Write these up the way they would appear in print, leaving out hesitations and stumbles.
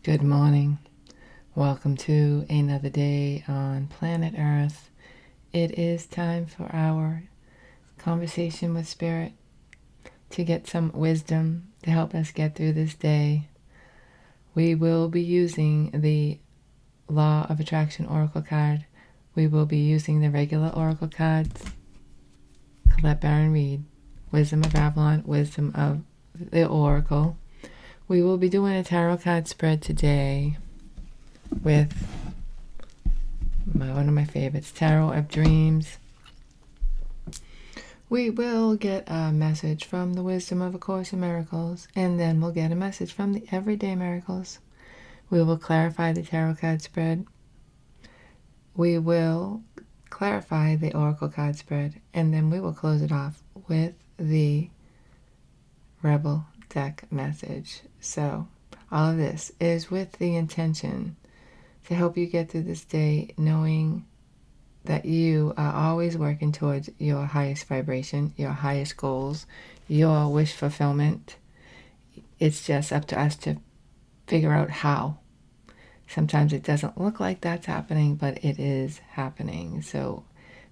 Good morning. Welcome to another day on planet Earth. It is time for our conversation with Spirit to get some wisdom to help us get through this day. We will be using the Law of Attraction Oracle card. We will be using the regular Oracle cards. Colette Baron Reed, Wisdom of Avalon, Wisdom of the Oracle. We will be doing a tarot card spread today with one of my favorites, Tarot of Dreams. We will get a message from the Wisdom of A Course in Miracles, and then we'll get a message from the Everyday Miracles. We will clarify the tarot card spread. We will clarify the Oracle card spread, and then we will close it off with the Rebel deck message. So all of this is with the intention to help you get through this day knowing that you are always working towards your highest vibration, your highest goals, your wish fulfillment. It's just up to us to figure out how. Sometimes it doesn't look like that's happening, but it is happening. So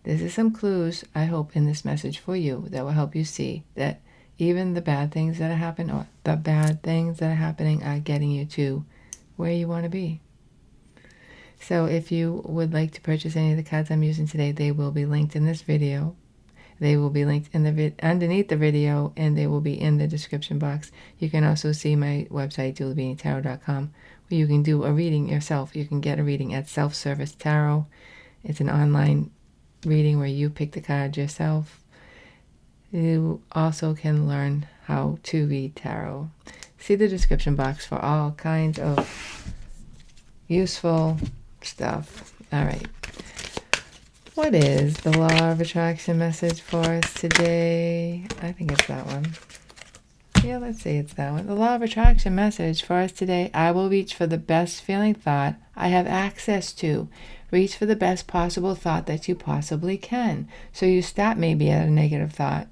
this is some clues, I hope, in this message for you that will help you see that even the bad things that are happening, or the bad things that are happening, are getting you to where you want to be. So if you would like to purchase any of the cards I'm using today, they will be linked in this video. They will be linked in the underneath the video, and they will be in the description box. You can also see my website, dulabeanietarot.com, where you can do a reading yourself. You can get a reading at Self-Service Tarot. It's an online reading where you pick the card yourself. You also can learn how to read tarot. See the description box for all kinds of useful stuff. All right. What is the Law of Attraction message for us today? I think it's that one. Yeah, let's say it's that one. The Law of Attraction message for us today: I will reach for the best feeling thought I have access to. Reach for the best possible thought that you possibly can. So you stop maybe at a negative thought,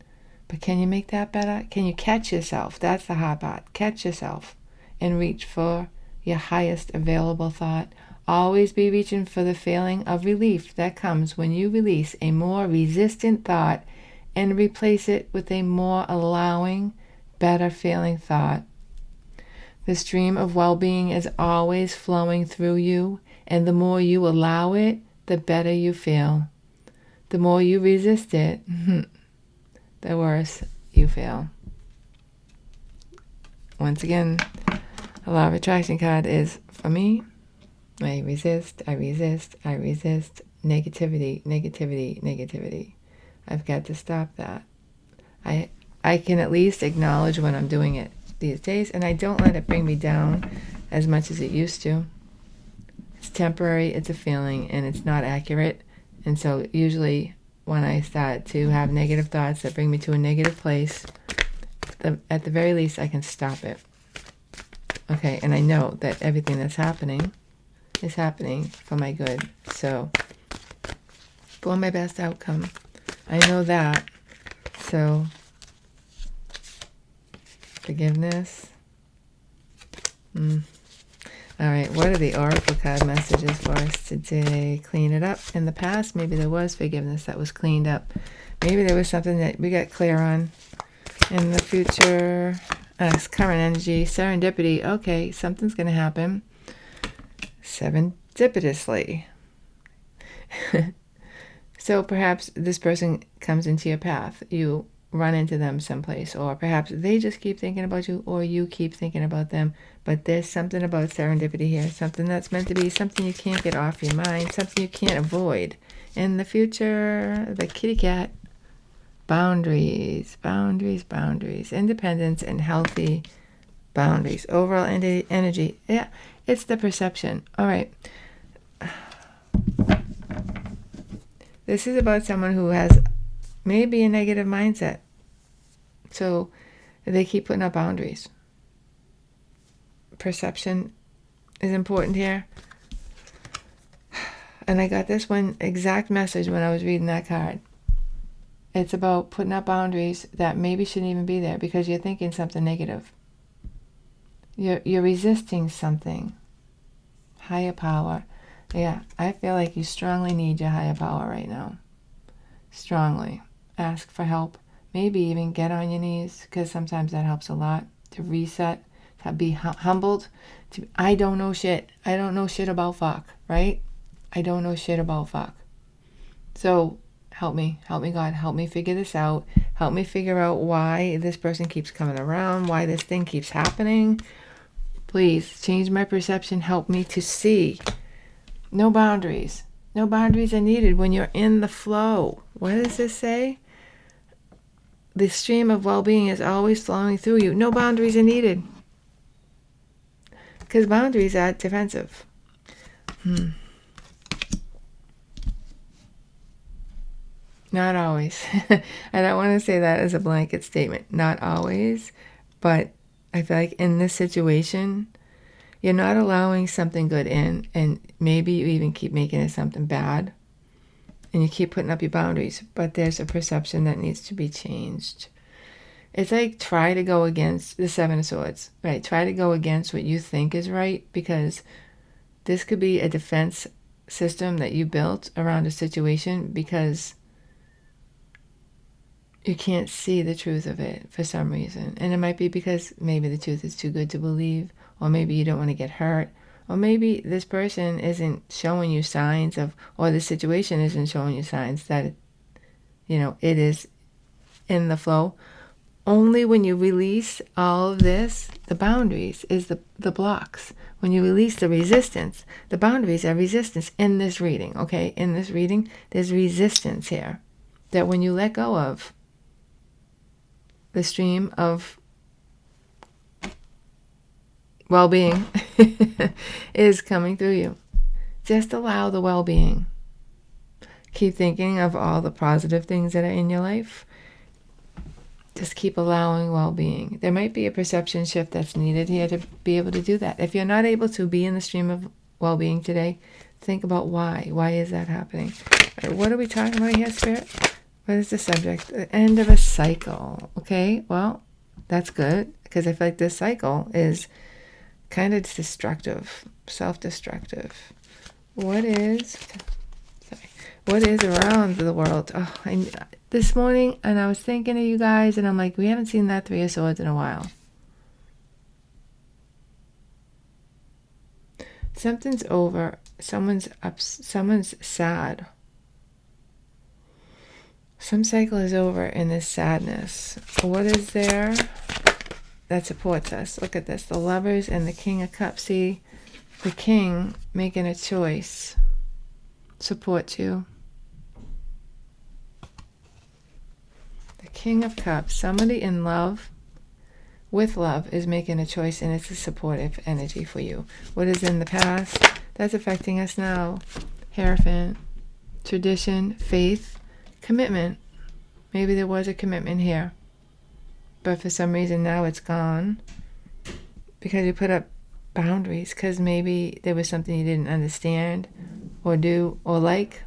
but can you make that better? Can you catch yourself? That's the hard part. Catch yourself and reach for your highest available thought. Always be reaching for the feeling of relief that comes when you release a more resistant thought and replace it with a more allowing, better feeling thought. The stream of well-being is always flowing through you, and the more you allow it, the better you feel. The more you resist it, the worse you feel. Once again, the Law of Attraction card is for me. I resist, I resist, I resist negativity, negativity, negativity. I've got to stop that. I can at least acknowledge when I'm doing it these days, and I don't let it bring me down as much as it used to. It's temporary, it's a feeling, and it's not accurate. And so usually when I start to have negative thoughts that bring me to a negative place, at the very least I can stop it. Okay, and I know that everything that's happening is happening for my good. So for my best outcome. I know that. So forgiveness. All right, what are the Oracle card messages for us today? Clean it up. In the past, maybe there was forgiveness that was cleaned up. Maybe there was something that we got clear on. In the future, current energy, serendipity. Okay, something's going to happen. Serendipitously. So perhaps this person comes into your path. You run into them someplace, or perhaps they just keep thinking about you, or you keep thinking about them. But there's something about serendipity here, something that's meant to be, something you can't get off your mind, something you can't avoid. In the future, the kitty cat. Boundaries, boundaries, boundaries. Independence and healthy boundaries. Overall energy. Yeah, it's the perception. All right. This is about someone who has maybe a negative mindset. So they keep putting up boundaries. Perception is important here. And I got this one exact message when I was reading that card. It's about putting up boundaries that maybe shouldn't even be there because you're thinking something negative. You're resisting something. higher power. Yeah, I feel like you strongly need your higher power right now. Strongly. Ask for help. Maybe even get on your knees, because sometimes that helps a lot. To reset, to be humbled. I don't know shit. I don't know shit about fuck, right? I don't know shit about fuck. So help me, God, help me figure this out. Help me figure out why this person keeps coming around, why this thing keeps happening. Please change my perception. Help me to see. No boundaries. No boundaries are needed when you're in the flow. What does this say? The stream of well-being is always flowing through you. No boundaries are needed. Because boundaries are defensive. Not always. I don't want to say that as a blanket statement. Not always. But I feel like in this situation, you're not allowing something good in, and maybe you even keep making it something bad, and you keep putting up your boundaries, but there's a perception that needs to be changed. It's like try to go against the Seven of Swords, right? Try to go against what you think is right, because this could be a defense system that you built around a situation because you can't see the truth of it for some reason. And it might be because maybe the truth is too good to believe, or maybe you don't want to get hurt, or maybe this person isn't showing you signs of, or the situation isn't showing you signs that, it is in the flow. Only when you release all of this, the boundaries is the blocks. When you release the resistance, the boundaries are resistance in this reading, okay? In this reading, there's resistance here that when you let go of, the stream of well-being is coming through you. Just allow the well-being. Keep thinking of all the positive things that are in your life. Just keep allowing well-being. There might be a perception shift that's needed here to be able to do that. If you're not able to be in the stream of well-being today, think about why. Why is that happening? What are we talking about here, Spirit? What is the subject? The end of a cycle. Okay, well, that's good, because I feel like this cycle is kind of destructive, self-destructive. What is around the world? This morning, and I was thinking of you guys, and I'm like, we haven't seen that Three of Swords in a while. Something's over. Someone's sad. Some cycle is over in this sadness. What is there that supports us? Look at this. The Lovers and the King of Cups. See, the King making a choice supports you. The King of Cups. Somebody in love, with love, is making a choice, and it's a supportive energy for you. What is in the past? That's affecting us now. Hierophant. Tradition. Faith. Commitment. Maybe there was a commitment here, but for some reason now it's gone because you put up boundaries, because maybe there was something you didn't understand or do or like.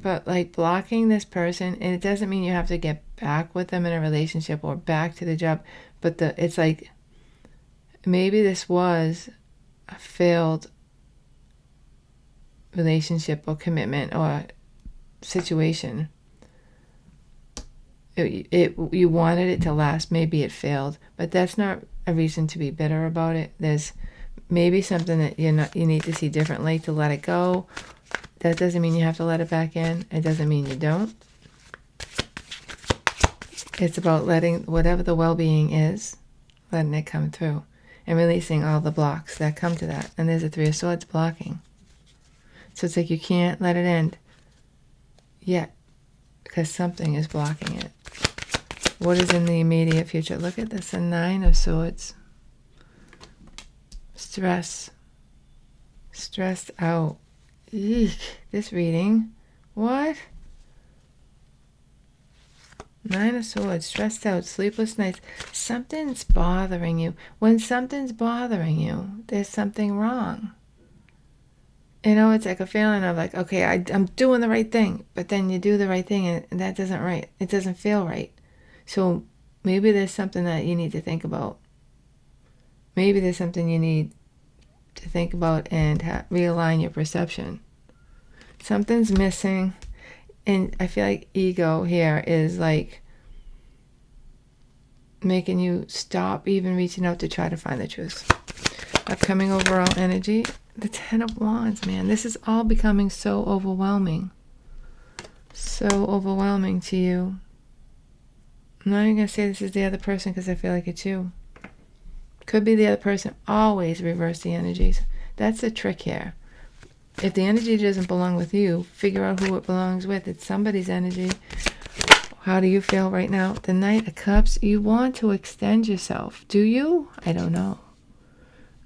But like blocking this person, and it doesn't mean you have to get back with them in a relationship or back to the job, but it's like maybe this was a failed relationship or commitment or situation. You wanted it to last. Maybe it failed, but that's not a reason to be bitter about it. There's maybe something that you need to see differently to let it go. That doesn't mean you have to let it back in. It doesn't mean you don't. It's about letting whatever the well-being is, letting it come through and releasing all the blocks that come to that. And there's a Three of Swords blocking. So it's like you can't let it end yet because something is blocking it. What is in the immediate future? Look at this, a Nine of Swords. Stress. Stressed out. Eek, this reading. What? Nine of Swords, stressed out, sleepless nights. Something's bothering you. When something's bothering you, there's something wrong. It's like a feeling of like, okay, I'm doing the right thing, but then you do the right thing and that doesn't right. It doesn't feel right. So maybe there's something that you need to think about. Maybe there's something you need to think about and realign your perception. Something's missing. And I feel like ego here is like making you stop even reaching out to try to find the truth. Upcoming overall energy, the Ten of Wands, man. This is all becoming so overwhelming. So overwhelming to you. I'm not even going to say this is the other person because I feel like it's you. Could be the other person. Always reverse the energies. That's the trick here. If the energy doesn't belong with you, figure out who it belongs with. It's somebody's energy. How do you feel right now? The Knight of Cups, you want to extend yourself. Do you? I don't know.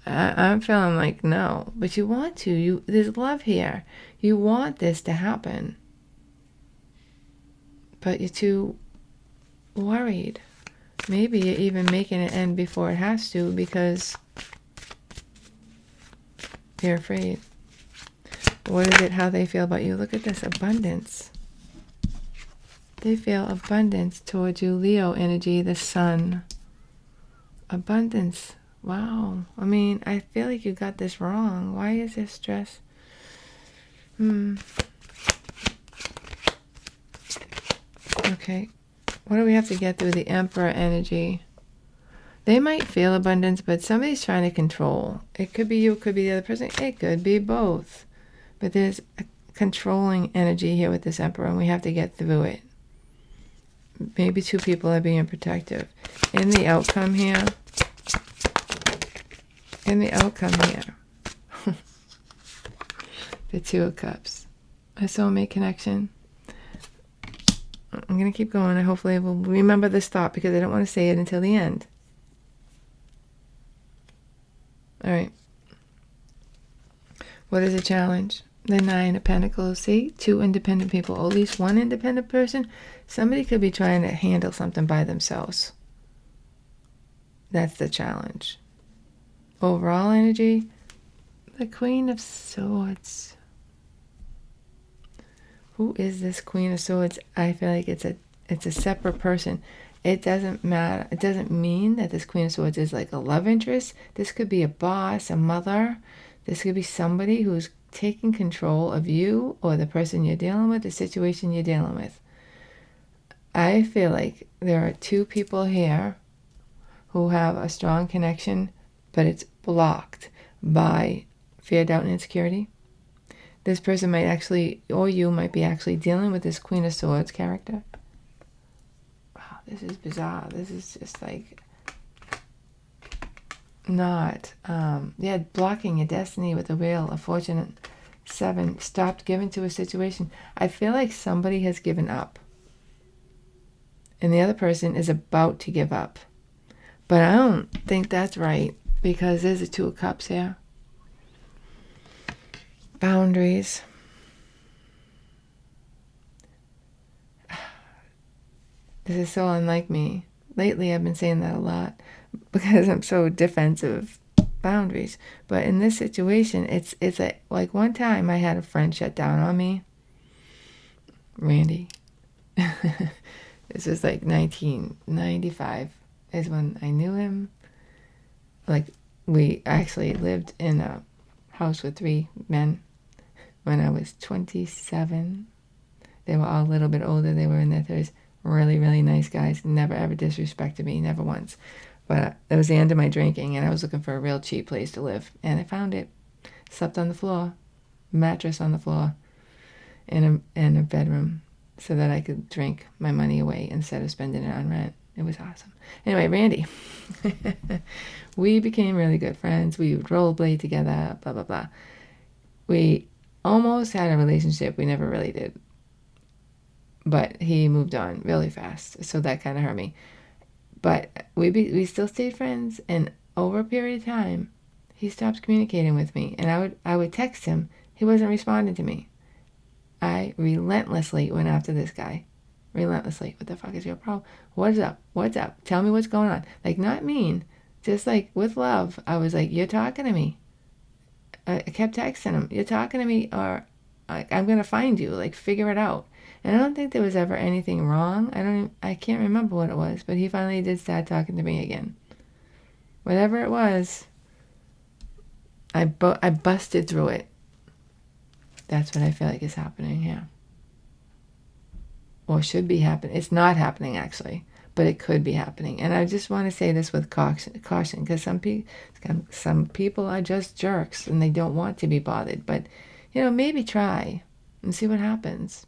I'm feeling like no, but you want to. There's love here. You want this to happen. But you're too worried. Maybe you're even making it end before it has to because you're afraid. What is it? How they feel about you? Look at this abundance. They feel abundance towards you. Leo energy, the sun. Abundance. Wow. I mean, I feel like you got this wrong. Why is there stress? Okay. What do we have to get through? The Emperor energy. They might feel abundance, but somebody's trying to control. It could be you, it could be the other person. It could be both. But there's a controlling energy here with this Emperor, and we have to get through it. Maybe two people are being protective. In the outcome here, the Two of Cups. A soulmate connection. I'm going to keep going. I hopefully will remember this thought because I don't want to say it until the end. All right. What is a challenge? The Nine of Pentacles. See? Two independent people. At least one independent person. Somebody could be trying to handle something by themselves. That's the challenge. Overall energy. The Queen of Swords. Who is this Queen of Swords? I feel like it's a separate person. It doesn't matter. It doesn't mean that this Queen of Swords is like a love interest. This could be a boss, a mother. This could be somebody who's taking control of you or the person you're dealing with, the situation you're dealing with. I feel like there are two people here who have a strong connection, but it's blocked by fear, doubt, and insecurity. This person might actually, or you might be actually dealing with this Queen of Swords character. Wow, this is bizarre. This is just like not, blocking your destiny with the Wheel of Fortune. 7, stopped giving to a situation. I feel like somebody has given up. And the other person is about to give up. But I don't think that's right because there's a Two of Cups here. Boundaries. This is so unlike me. Lately I've been saying that a lot because I'm so defensive. Boundaries. But in this situation, it's like one time I had a friend shut down on me. Randy. This was like 1995 is when I knew him. Like we actually lived in a house with 3 men when I was 27. They were all a little bit older. They were in their 30s. Really, really nice guys. Never ever disrespected me. Never once. But it was the end of my drinking, and I was looking for a real cheap place to live. And I found it. Slept on the floor. Mattress on the floor. In a bedroom. So that I could drink my money away instead of spending it on rent. It was awesome. Anyway, Randy. We became really good friends. We would rollerblade together, blah, blah, blah. We almost had a relationship. We never really did. But he moved on really fast. So that kind of hurt me. But we still stayed friends, and over a period of time, he stopped communicating with me. And I would text him. He wasn't responding to me. I relentlessly went after this guy. Relentlessly. What the fuck is your problem? What's up? What's up? Tell me what's going on. Like, not mean. Just like with love. I was like, you're talking to me. I kept texting him. You're talking to me, or I'm going to find you. Like, figure it out. And I don't think there was ever anything wrong. I can't remember what it was, but he finally did start talking to me again. Whatever it was, I busted through it. That's what I feel like is happening here. Or should be happening. It's not happening, actually, but it could be happening. And I just want to say this with caution, because some people are just jerks and they don't want to be bothered. But, maybe try and see what happens.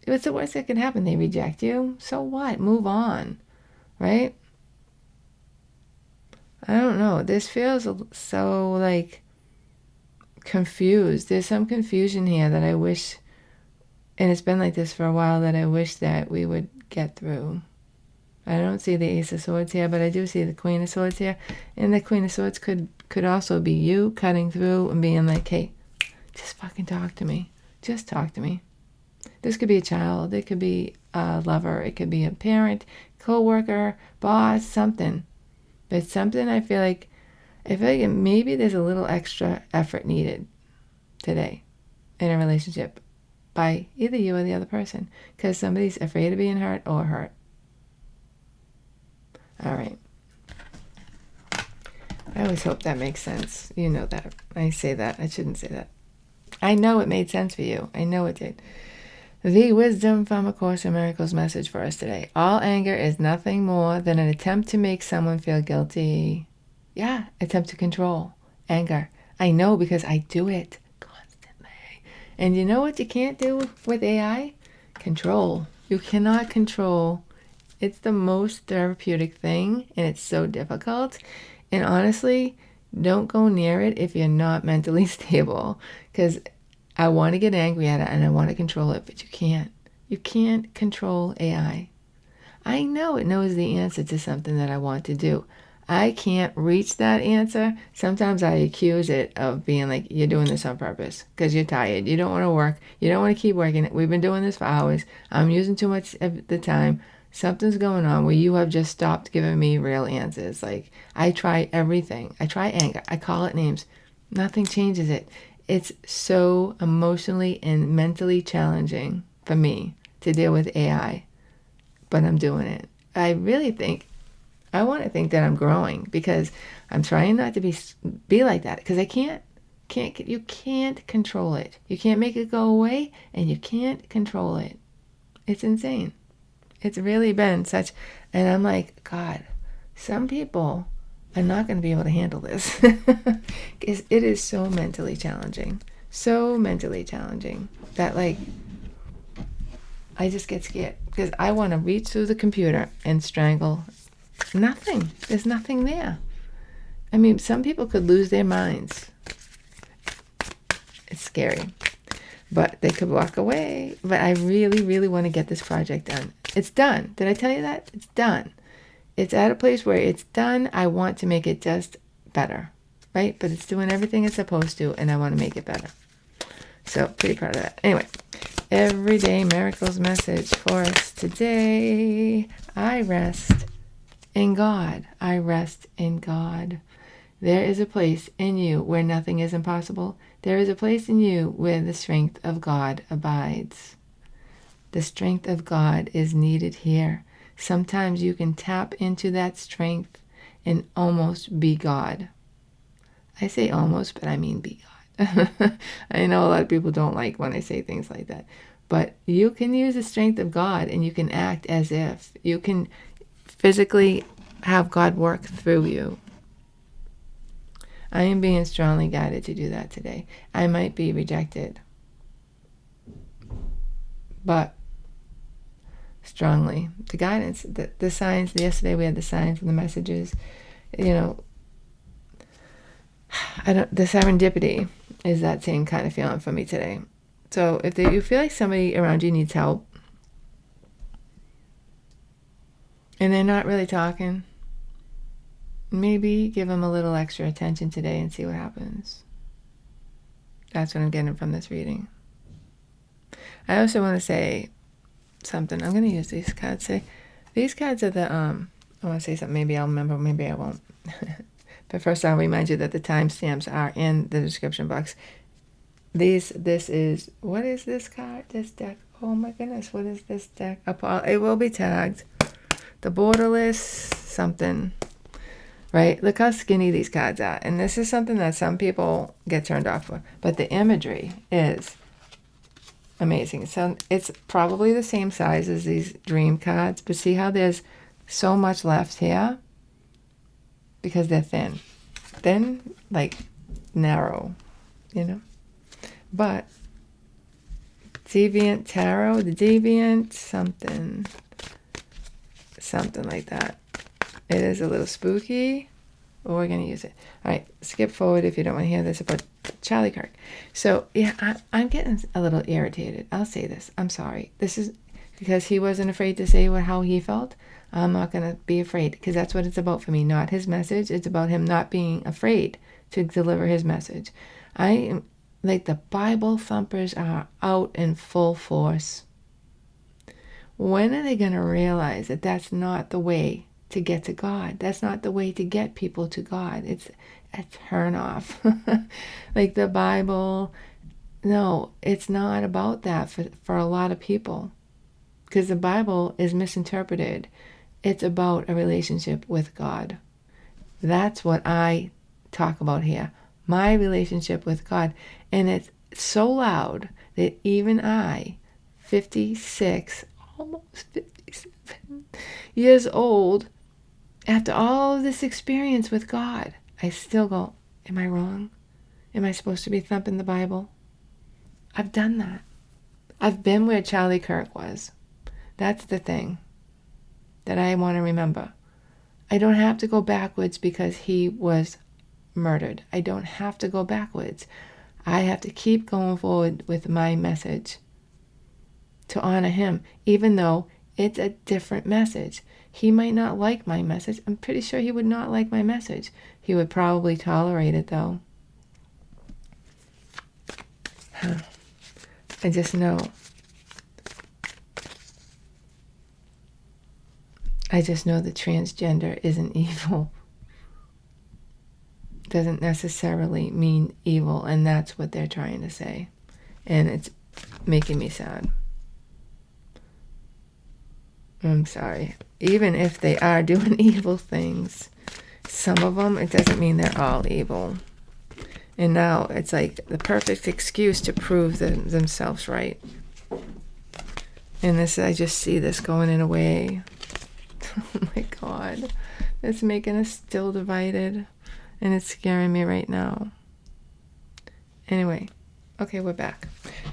What's the worst that can happen? They reject you. So what? Move on, right? I don't know. This feels so, like, confused. There's some confusion here that I wish, and it's been like this for a while, that I wish that we would get through. I don't see the Ace of Swords here, but I do see the Queen of Swords here. And the Queen of Swords could also be you cutting through and being like, hey, just fucking talk to me. Just talk to me. This could be a child. It could be a lover. It could be a parent, co-worker, boss, something. But something I feel like maybe there's a little extra effort needed today in a relationship by either you or the other person, because somebody's afraid of being hurt or hurt. All right. I always hope that makes sense. You know that. I say that. I shouldn't say that. I know it made sense for you. I know it did. The Wisdom from A Course in Miracles message for us today. All anger is nothing more than an attempt to make someone feel guilty. Yeah, attempt to control. Anger. I know, because I do it constantly. And you know what you can't do with AI? Control. You cannot control. It's the most therapeutic thing, and it's so difficult. And honestly, don't go near it if you're not mentally stable, because I want to get angry at it and I want to control it, but you can't. You can't control AI. I know it knows the answer to something that I want to do. I can't reach that answer. Sometimes I accuse it of being like, you're doing this on purpose because you're tired. You don't want to work. You don't want to keep working. We've been doing this for hours. I'm using too much of the time. Something's going on where you have just stopped giving me real answers. Like, I try everything. I try anger. I call it names. Nothing changes it. It's so emotionally and mentally challenging for me to deal with AI, but I'm doing it. I want to think that I'm growing, because I'm trying not to be like that, because you can't control it. You can't make it go away, and you can't control it. It's insane. It's really been such, and I'm like, God, some people are not going to be able to handle this. Because it is so mentally challenging that, like, I just get scared, because I want to reach through the computer and strangle nothing. There's nothing there. I mean, some people could lose their minds. It's scary, but they could walk away. But I really, really want to get this project done. It's done. Did I tell you that? It's done. It's at a place where it's done. I want to make it just better, right? But it's doing everything it's supposed to, and I want to make it better. So, pretty proud of that. Anyway, everyday miracles message for us today. I rest in God. I rest in God. There is a place in you where nothing is impossible. There is a place in you where the strength of God abides. The strength of God is needed here. Sometimes you can tap into that strength and almost be God. I say almost, but I mean be God. I know a lot of people don't like when I say things like that. But you can use the strength of God, and you can act as if. You can physically have God work through you. I am being strongly guided to do that today. I might be rejected, but strongly. The guidance, the signs, yesterday we had the signs and the messages, the serendipity is that same kind of feeling for me today. So if you feel like somebody around you needs help, and they're not really talking, maybe give them a little extra attention today and see what happens. That's what I'm getting from this reading. I also want to say something. I'm going to use these cards today. These cards are the, I want to say something. Maybe I'll remember, maybe I won't. But first I'll remind you that the timestamps are in the description box. This is, what is this card? This deck? Oh my goodness, what is this deck? It will be tagged. The Borderless something. right? Look how skinny these cards are. And this is something that some people get turned off for. But the imagery is amazing. So it's probably the same size as these dream cards. But see how there's so much left here? Because they're thin. Thin, like narrow, you know? But Deviant Tarot, the Deviant something like that. It is a little spooky, but we're going to use it. All right, skip forward if you don't want to hear this about Charlie Kirk. So, yeah, I'm getting a little irritated. I'll say this. I'm sorry. This is because he wasn't afraid to say how he felt. I'm not going to be afraid, because that's what it's about for me, not his message. It's about him not being afraid to deliver his message. Like the Bible thumpers are out in full force. When are they going to realize that that's not the way to get to God? That's not the way to get people to God. It's a turn off. Like the Bible, no, it's not about that for a lot of people. Because the Bible is misinterpreted. It's about a relationship with God. That's what I talk about here. My relationship with God. And it's so loud that even I, 56, almost 57 years old, after all of this experience with God, I still go, am I wrong? Am I supposed to be thumping the Bible? I've done that. I've been where Charlie Kirk was. That's the thing that I want to remember. I don't have to go backwards because he was murdered. I don't have to go backwards. I have to keep going forward with my message to honor him, even though it's a different message. He might not like my message. I'm pretty sure he would not like my message. He would probably tolerate it, though. I just know. I just know that transgender isn't evil. Doesn't necessarily mean evil, and that's what they're trying to say. And it's making me sad. I'm sorry. Even if they are doing evil things, some of them, it doesn't mean they're all evil. And now it's like the perfect excuse to prove themselves right. And this, I just see this going in a way. Oh my God. It's making us still divided. And it's scaring me right now. Anyway. Okay, we're back.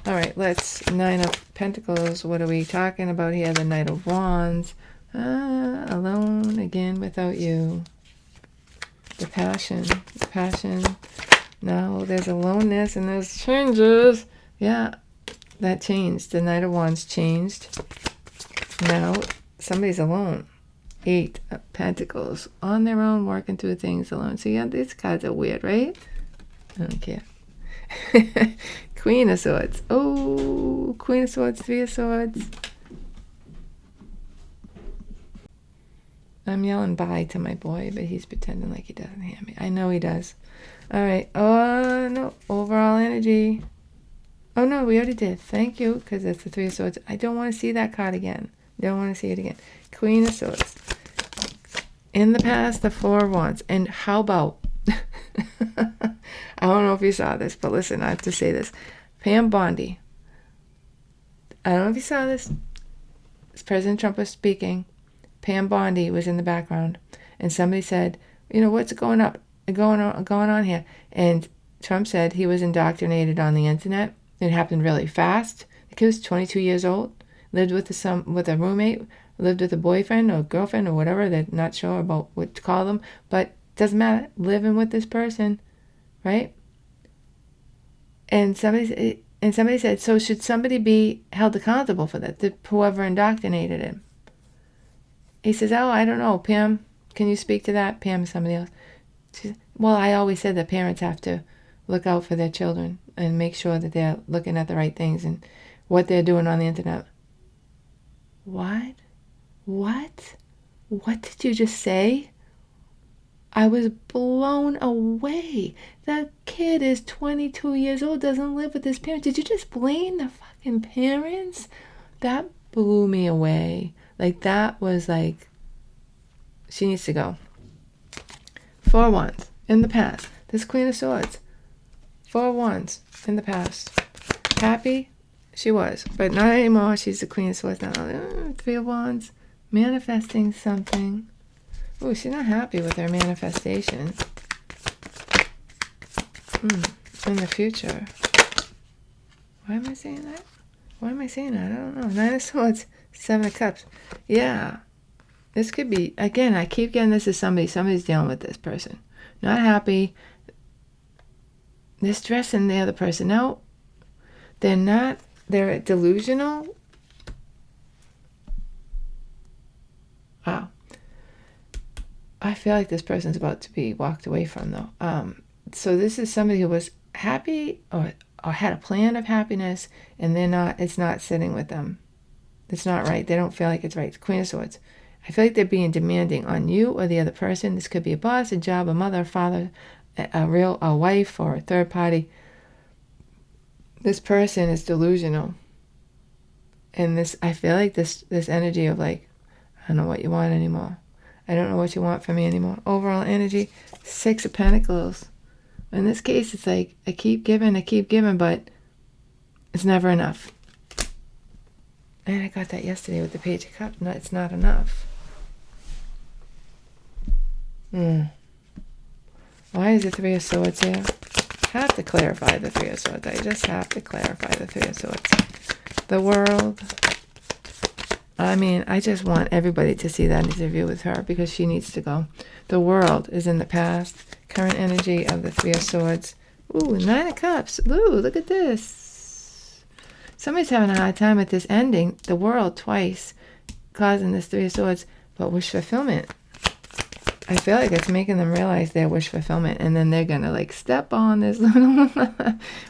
All right, let's... Nine of Pentacles. What are we talking about here? The Knight of Wands. Alone again without you. The passion. The passion. No, there's aloneness and there's changes. Yeah, that changed. The Knight of Wands changed. Now, somebody's alone. 8 of Pentacles. On their own, working through things alone. So yeah, these cards are weird, right? I don't care. Queen of Swords. Oh, Queen of Swords, 3 of Swords. I'm yelling bye to my boy, but he's pretending like he doesn't hear me. I know he does. All right. Oh, no. Overall energy. Oh, no, we already did. Thank you, because that's the 3 of Swords. I don't want to see that card again. Don't want to see it again. Queen of Swords. In the past, the 4 of Wands. And how about... I don't know if you saw this, but listen, I have to say this. Pam Bondi. I don't know if you saw this. President Trump was speaking. Pam Bondi was in the background. And somebody said, you know, what's going on here? And Trump said he was indoctrinated on the internet. It happened really fast. The kid was 22 years old. Lived with a roommate. Lived with a boyfriend or girlfriend or whatever. They're not sure about what to call them. But doesn't matter. Living with this person. Right? And somebody said, so should somebody be held accountable for that? Whoever indoctrinated him. He says, oh, I don't know. Pam, can you speak to that? Pam is somebody else. She said, well, I always said that parents have to look out for their children and make sure that they're looking at the right things and what they're doing on the internet. What? What? What did you just say? I was blown away. That kid is 22 years old, doesn't live with his parents. Did you just blame the fucking parents? That blew me away. Like, that was like, she needs to go. 4 wands in the past. This Queen of Swords. 4 wands in the past. Happy? She was. But not anymore. She's the Queen of Swords now. 3 of Wands. Manifesting something. Ooh, she's not happy with her manifestation. In the future. Why am I saying that? Why am I saying that? I don't know. 9 of Swords. 7 of Cups. Yeah. This could be, again, I keep getting this as somebody's dealing with this person. Not happy. They're stressing the other person. No, they're not. They're delusional. Wow. I feel like this person's about to be walked away from, though. So this is somebody who was happy or had a plan of happiness, and it's not sitting with them. It's not right. They don't feel like it's right. Queen of Swords. I feel like they're being demanding on you or the other person. This could be a boss, a job, a mother, a father, a wife, or a third party. This person is delusional. And I feel like this energy of like, I don't know what you want anymore. I don't know what you want from me anymore. Overall energy, 6 of Pentacles. In this case, it's like, I keep giving, but it's never enough. And I got that yesterday with the Page of Cups. No, it's not enough. Why is the 3 of Swords here? I have to clarify the 3 of Swords. I just have to clarify the 3 of Swords. The World. I mean, I just want everybody to see that interview with her because she needs to go. The World is in the past. Current energy of the 3 of Swords. Ooh, 9 of Cups. Ooh, look at this. Somebody's having a hard time with this ending. The World twice causing this 3 of Swords. But wish fulfillment. I feel like it's making them realize their wish fulfillment, and then they're gonna like step on this little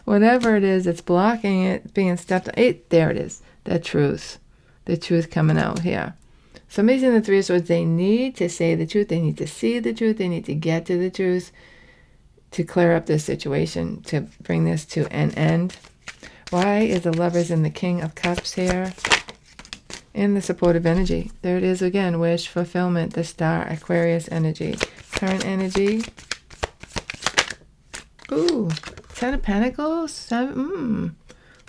whatever it is that's blocking it being stepped on. There it is. The truth coming out here. Somebody's in the 3 of Swords. They need to say the truth. They need to see the truth. They need to get to the truth to clear up this situation, to bring this to an end. Why is the Lovers and the King of Cups here? In the supportive energy. There it is again. Wish, fulfillment, the Star, Aquarius energy. Current energy. Ooh, 10 of Pentacles. 7.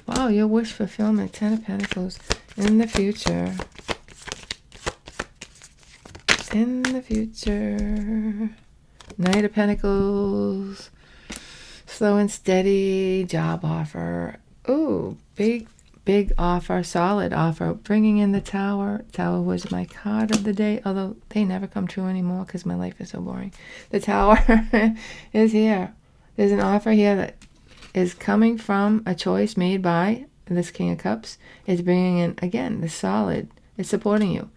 Wow, your wish fulfillment. 10 of Pentacles. In the future. In the future. Knight of Pentacles. Slow and steady. Job offer. Ooh, big offer, solid offer. Bringing in the Tower. Tower was my card of the day, although they never come true anymore because my life is so boring. The Tower is here. There's an offer here that is coming from a choice made by this King of Cups. It's bringing in, again, the solid. It's supporting you.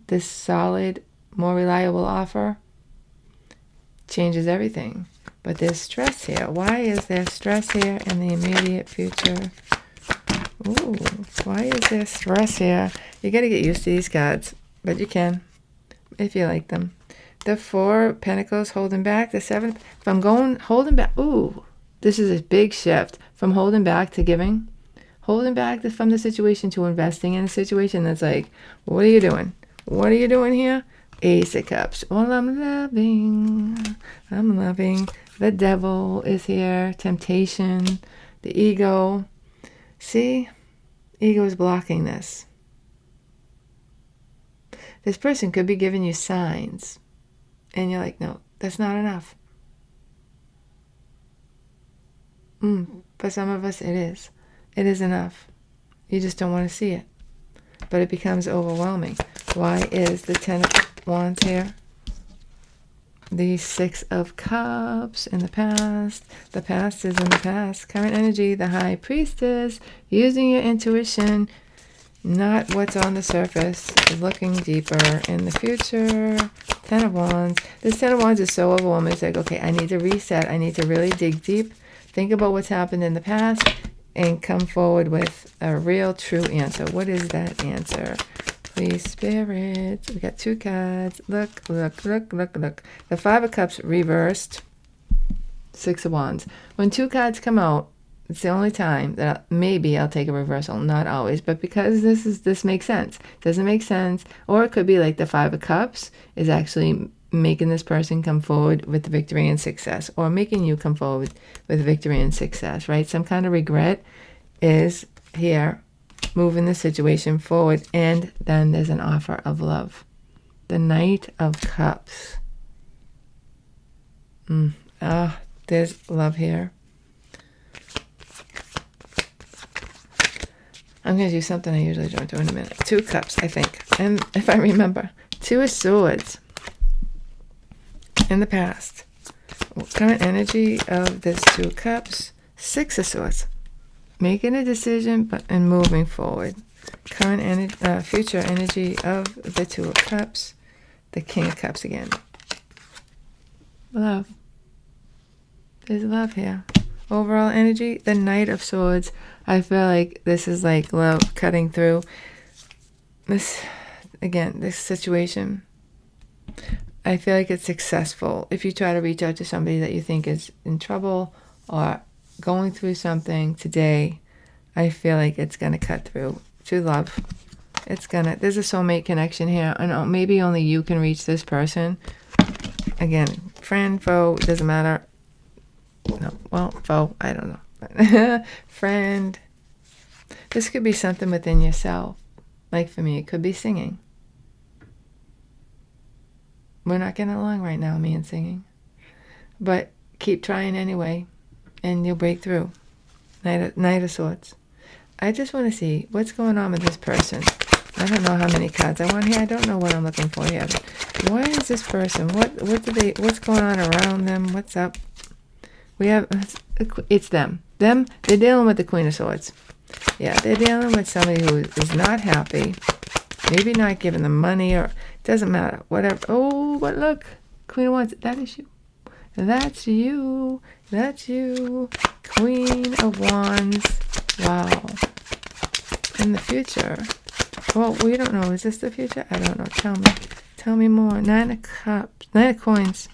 This solid, more reliable offer changes everything. But there's stress here. Why is there stress here in the immediate future? Ooh, why is there stress here? You got to get used to these cards, but you can if you like them. The 4 Pentacles holding back. The 7, if I'm going holding back. Ooh, this is a big shift from holding back to giving. Holding back from the situation to investing in a situation that's like, what are you doing? What are you doing here? Ace of Cups. Well, I'm loving. The Devil is here. Temptation. The ego. See? Ego is blocking this. This person could be giving you signs. And you're like, no, that's not enough. For some of us, it is. It is enough. You just don't want to see it. But it becomes overwhelming. Why is the 10 of Wands here? The 6 of Cups in the past. The past is in the past. Current energy, the High Priestess. Using your intuition, not what's on the surface. Looking deeper in the future. 10 of Wands. This 10 of Wands is so overwhelming. It's like, okay, I need to reset. I need to really dig deep. Think about what's happened in the past and come forward with a real, true answer. What is that answer? Please, Spirit. We got 2 cards. Look. The 5 of Cups reversed. 6 of Wands. When 2 cards come out, it's the only time that maybe I'll take a reversal. Not always, but because this makes sense. Doesn't make sense. Or it could be like the 5 of Cups is actually making this person come forward with victory and success, or making you come forward with victory and success, right? Some kind of regret is here, moving the situation forward, and then there's an offer of love. The Knight of Cups. There's love here. I'm going to do something I usually don't do in a minute. 2 cups, I think. And if I remember, 2 of Swords. In the past. Current energy of this 2 cups. 6 of Swords. Making a decision and moving forward. Current energy, future energy of the 2 of Cups. The King of Cups again. Love. There's love here. Overall energy, the Knight of Swords. I feel like this is like love cutting through this, again, this situation. I feel like it's successful. If you try to reach out to somebody that you think is in trouble or going through something today, I feel like it's going to cut through to love. There's a soulmate connection here. And maybe only you can reach this person. Again, friend, foe, doesn't matter. No, well, foe, I don't know. Friend. This could be something within yourself. Like for me, it could be singing. We're not getting along right now, me and singing. But keep trying anyway, and you'll break through. Knight of Swords. I just want to see what's going on with this person. I don't know how many cards I want here. I don't know what I'm looking for here. Why is this person? What's going on around them? What's up? It's them. They're dealing with the Queen of Swords. Yeah, they're dealing with somebody who is not happy. Maybe not giving them money, or doesn't matter. Whatever. Oh, but look. Queen of Wands. That is you. That's you. That's you. Queen of Wands. Wow. In the future. Well, we don't know. Is this the future? I don't know. Tell me. Tell me more. 9 of Cups. 9 of Coins.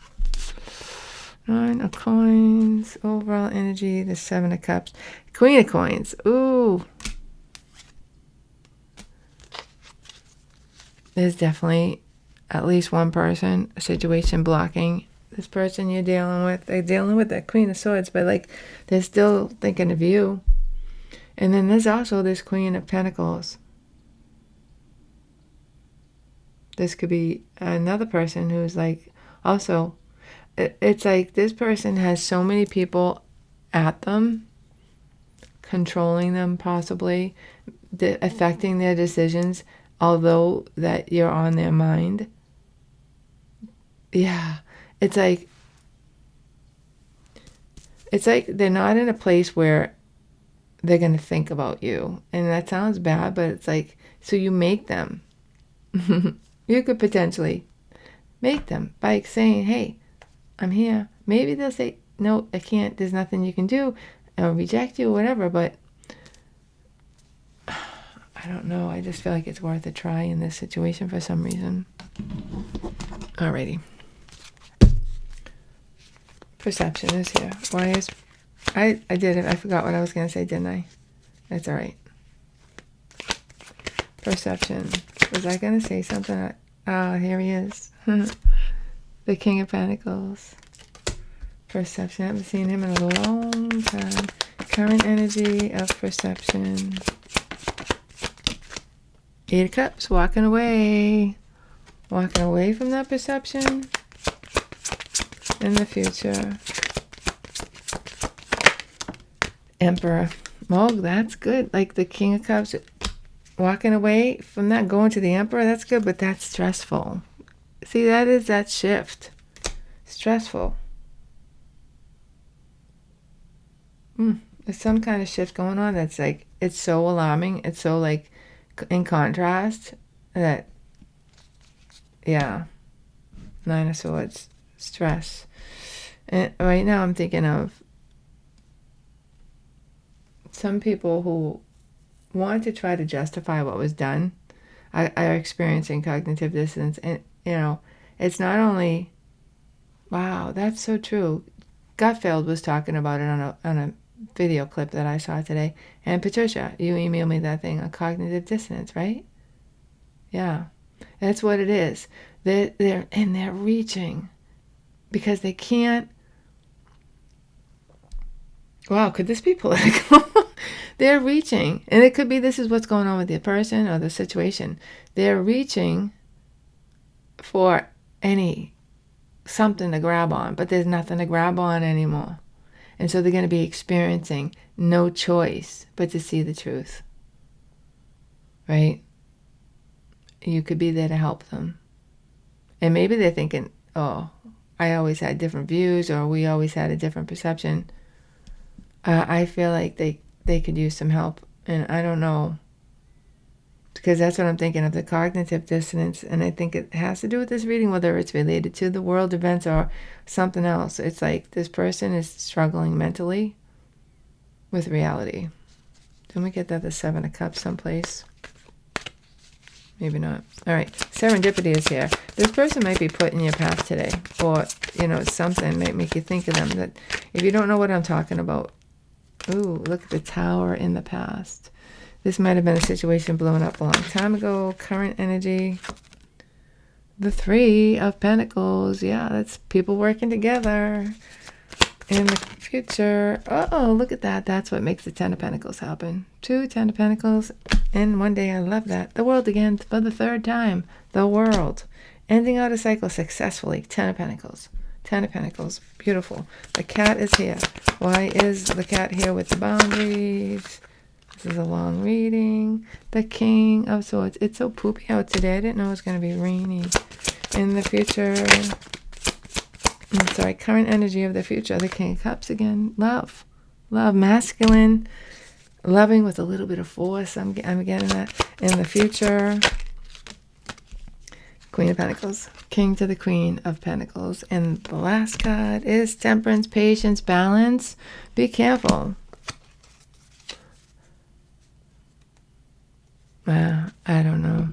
9 of Coins. Overall energy. The 7 of Cups. Queen of Coins. Ooh. There's definitely at least one person, a situation blocking this person you're dealing with. They're dealing with that Queen of Swords, but like they're still thinking of you. And then there's also this Queen of Pentacles. This could be another person who's like, also, it's like this person has so many people at them, controlling them possibly, affecting their decisions, although that you're on their mind. Yeah, it's like they're not in a place where they're going to think about you. And that sounds bad, but it's like, so you make them. You could potentially make them by saying, hey, I'm here. Maybe they'll say, no, I can't. There's nothing you can do. Or reject you or whatever. But I don't know. I just feel like it's worth a try in this situation for some reason. Alrighty. Perception is here. Why is... I did it. I forgot what I was going to say, didn't I? That's all right. Perception. Was I going to say something? Oh, here he is. The King of Pentacles. Perception. I haven't seen him in a long time. Current energy of perception. 8 of Cups. Walking away. Walking away from that perception. In the future. Emperor. Oh, that's good. Like the King of Cups. Walking away from that, going to the Emperor, that's good, but that's stressful. See, that is that shift. Stressful. There's some kind of shift going on that's like, it's so alarming. It's so like in contrast that, yeah. 9 of Swords. Stress. And right now I'm thinking of some people who want to try to justify what was done are experiencing cognitive dissonance. And, you know, it's not only, wow, that's so true. Gutfeld was talking about it on a video clip that I saw today. And Patricia, you emailed me that thing on cognitive dissonance, right? Yeah, that's what it is. They're reaching because they can't. Wow, could this be political? They're reaching, and it could be this is what's going on with the person or the situation. They're reaching for something to grab on, but there's nothing to grab on anymore. And so they're going to be experiencing no choice but to see the truth. Right? You could be there to help them. And maybe they're thinking, oh, I always had different views, or we always had a different perception. I feel like they could use some help. And I don't know. Because that's what I'm thinking of, the cognitive dissonance. And I think it has to do with this reading, whether it's related to the world events or something else. It's like this person is struggling mentally with reality. Didn't we get that the Seven of Cups someplace? Maybe not. All right. Serendipity is here. This person might be put in your path today. Or, something might make you think of them. That if you don't know what I'm talking about. Ooh, look at the Tower in the past. This might have been a situation blown up a long time ago. Current energy. The Three of Pentacles. Yeah, that's people working together. In the future. Oh, look at that. That's what makes the Ten of Pentacles happen. 2 Ten of Pentacles. And one day, I love that. The World again for the 3rd time. The World. Ending out a cycle successfully. 10 of Pentacles. 10 of Pentacles. Beautiful. The cat is here. Why is the cat here with the boundaries? This is a long reading. The King of Swords. It's so poopy out today. I didn't know it was going to be rainy. In the future. Current energy of the future. The King of Cups again. Love. Love. Masculine. Loving with a little bit of force. I'm getting that. In the future. Queen of Pentacles. King to the Queen of Pentacles. And the last card is Temperance, Patience, Balance. Be careful. I don't know.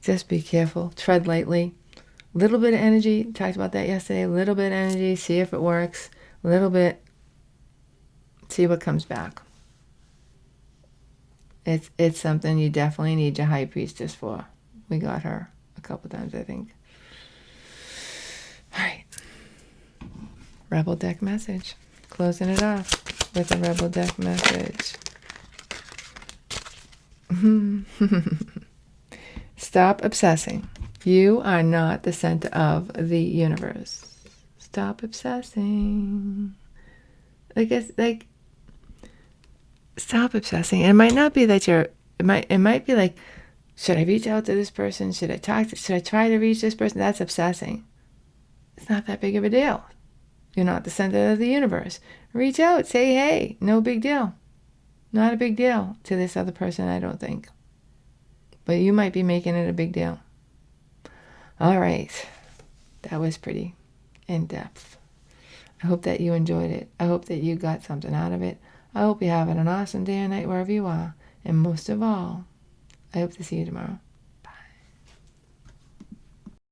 Just be careful. Tread lightly. Little bit of energy. Talked about that yesterday. A little bit of energy. See if it works. A little bit. See what comes back. It's something you definitely need your High Priestess for. We got her a couple times, I think. All right. Rebel deck message. Closing it off with a Rebel deck message. Stop obsessing. You are not the center of the universe. Stop obsessing. Stop obsessing. It might not be that it might be like, should I reach out to this person? Should I try to reach this person? That's obsessing. It's not that big of a deal. You're not the center of the universe. Reach out. Say, hey, no big deal. Not a big deal to this other person, I don't think. But you might be making it a big deal. All right. That was pretty in-depth. I hope that you enjoyed it. I hope that you got something out of it. I hope you're having an awesome day or night wherever you are. And most of all, I hope to see you tomorrow.